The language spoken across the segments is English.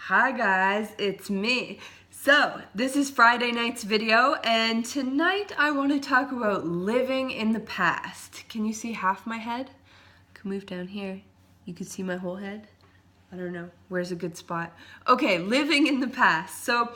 Hi guys, it's me. So, this is Friday night's video, and tonight I want to talk about living in the past. Can you see half my head? I can move down here. You can see my whole head? I don't know. Where's a good spot? Okay, living in the past. So,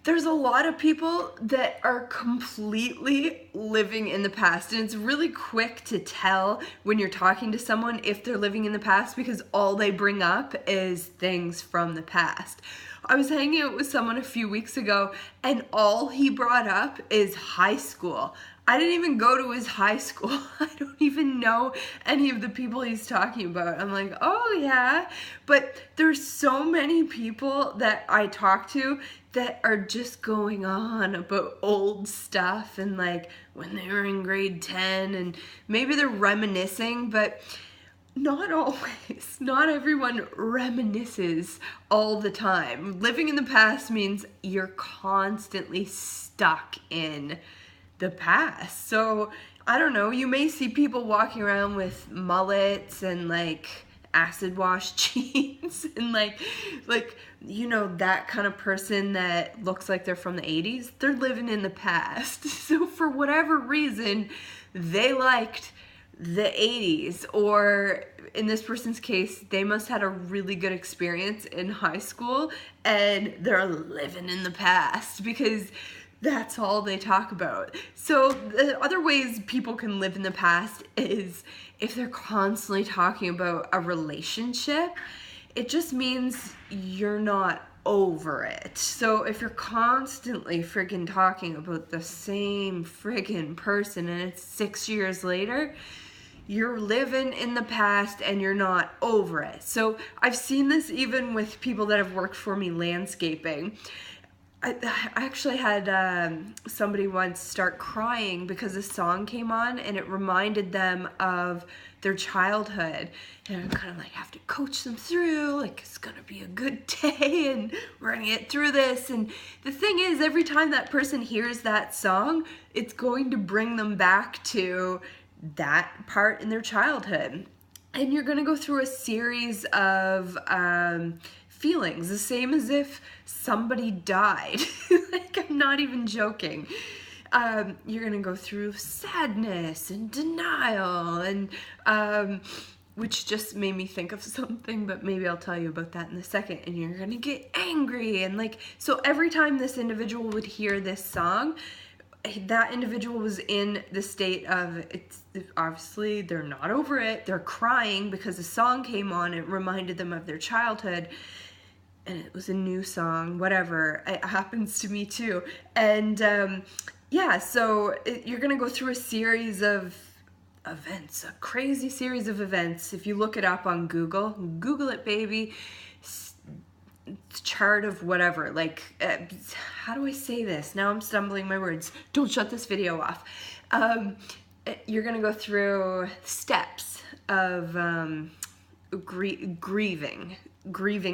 there's a lot of people that are completely living in the past, and it's really quick to tell when you're talking to someone if they're living in the past because all they bring up is things from the past. I was hanging out with someone a few weeks ago and all he brought up is high school. I didn't even go to his high school. I don't even know any of the people he's talking about. I'm like, oh yeah. But there's so many people that I talk to that are just going on about old stuff and like when they were in grade 10 and maybe they're reminiscing, but not always. Not everyone reminisces all the time. Living in the past means you're constantly stuck in the past. So, I don't know, you may see people walking around with mullets and like acid wash jeans and like you know, that kind of person that looks like they're from the 80s. They're living in the past. So for whatever reason, they liked the 80s, or in this person's case, they must have had a really good experience in high school and they're living in the past because that's all they talk about. So the other ways people can live in the past is if they're constantly talking about a relationship, it just means you're not over it. So if you're constantly friggin' talking about the same friggin' person and it's 6 years later, you're living in the past and you're not over it. So I've seen this even with people that have worked for me landscaping. I actually had somebody once start crying because a song came on and it reminded them of their childhood. And I kind of like have to coach them through, like it's gonna be a good day and we're gonna get through this. And the thing is, every time that person hears that song, it's going to bring them back to that part in their childhood. And you're gonna go through a series of feelings, the same as if somebody died. Like, I'm not even joking. You're gonna go through sadness and denial and which just made me think of something, but maybe I'll tell you about that in a second. And you're gonna get angry and like, so every time this individual would hear this song, that individual was in the state of, it's obviously they're not over it, they're crying because the song came on, it reminded them of their childhood, and it was a new song, whatever, it happens to me too. And yeah, so you're gonna go through a series of events, a crazy series of events. If you look it up on Google it, baby, chart of whatever, like, how do I say this? Now I'm stumbling my words. Don't shut this video off. You're gonna go through steps of grieving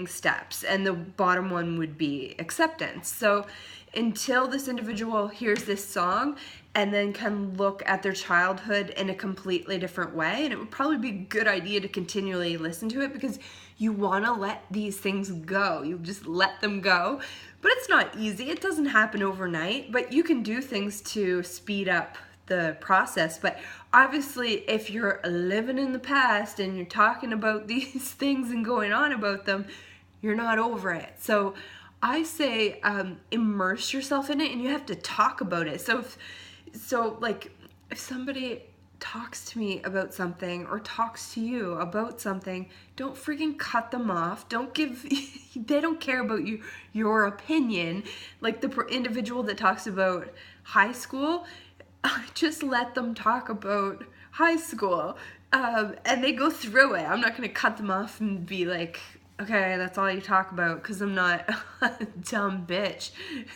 steps, and the bottom one would be acceptance. So until this individual hears this song and then can look at their childhood in a completely different way, and it would probably be a good idea to continually listen to it because you want to let these things go. You just let them go. But it's not easy. It doesn't happen overnight, but you can do things to speed up the process. But obviously, if you're living in the past and you're talking about these things and going on about them, you're not over it. So I say immerse yourself in it, and you have to talk about it. So if somebody talks to me about something or talks to you about something, don't freaking cut them off. They don't care about your opinion. Like the individual that talks about high school, just let them talk about high school. And they go through it. I'm not gonna cut them off and be like, okay, that's all you talk about, because I'm not a dumb bitch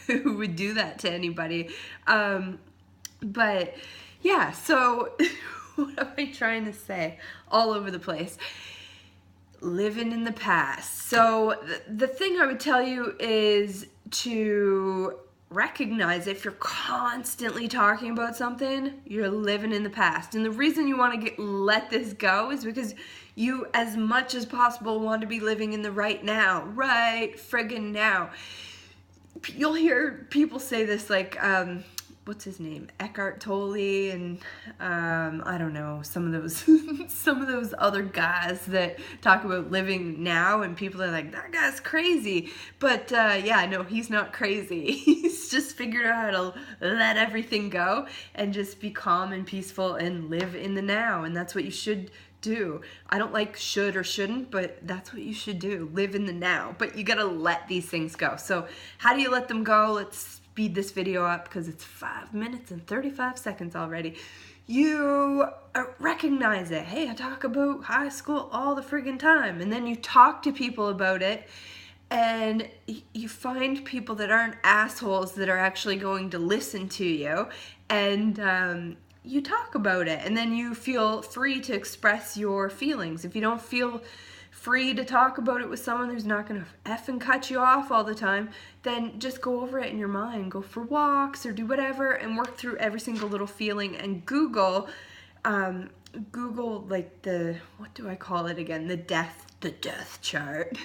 who would do that to anybody. But yeah, so what am I trying to say? All over the place. Living in the past. So the thing I would tell you is to recognize if you're constantly talking about something, you're living in the past. And the reason you want to let this go is because you, as much as possible, want to be living in the right now. Right friggin' now. You'll hear people say this, like, what's his name? Eckhart Tolle, and I don't know, some of those some of those other guys that talk about living now, and people are like, that guy's crazy. But yeah, no, he's not crazy. He's just figured out how to let everything go and just be calm and peaceful and live in the now. And that's what you should do. I don't like should or shouldn't, but that's what you should do. Live in the now. But you gotta let these things go. So how do you let them go? Let's speed this video up because it's 5 minutes and 35 seconds already. You recognize it. Hey, I talk about high school all the friggin' time. And then you talk to people about it, and you find people that aren't assholes that are actually going to listen to you, and you talk about it, and then you feel free to express your feelings. If you don't feel free to talk about it with someone who's not going to effing cut you off all the time, then just go over it in your mind. Go for walks or do whatever and work through every single little feeling, and Google like the, what do I call it again? The death chart.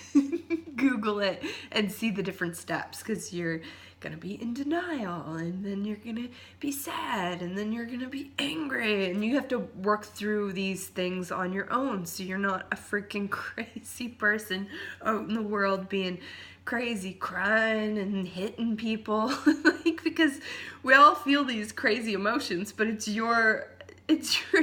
Google it and see the different steps, because you're gonna be in denial, and then you're gonna be sad, and then you're gonna be angry, and you have to work through these things on your own, so you're not a freaking crazy person out in the world being crazy, crying and hitting people. Like, because we all feel these crazy emotions, but it's your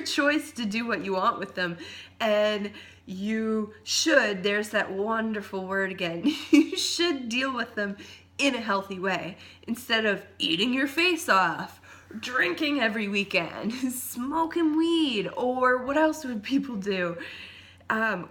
choice to do what you want with them. And you should, there's that wonderful word again, you should deal with them in a healthy way, instead of eating your face off, drinking every weekend, smoking weed, or what else would people do?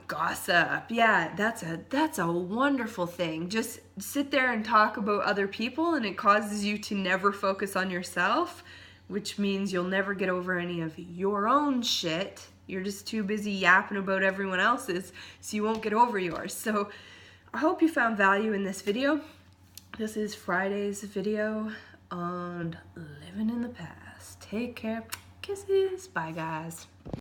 Gossip. Yeah, that's a wonderful thing. Just sit there and talk about other people, and it causes you to never focus on yourself, which means you'll never get over any of your own shit. You're just too busy yapping about everyone else's, so you won't get over yours. So I hope you found value in this video. This is Friday's video on living in the past. Take care. Kisses. Bye, guys.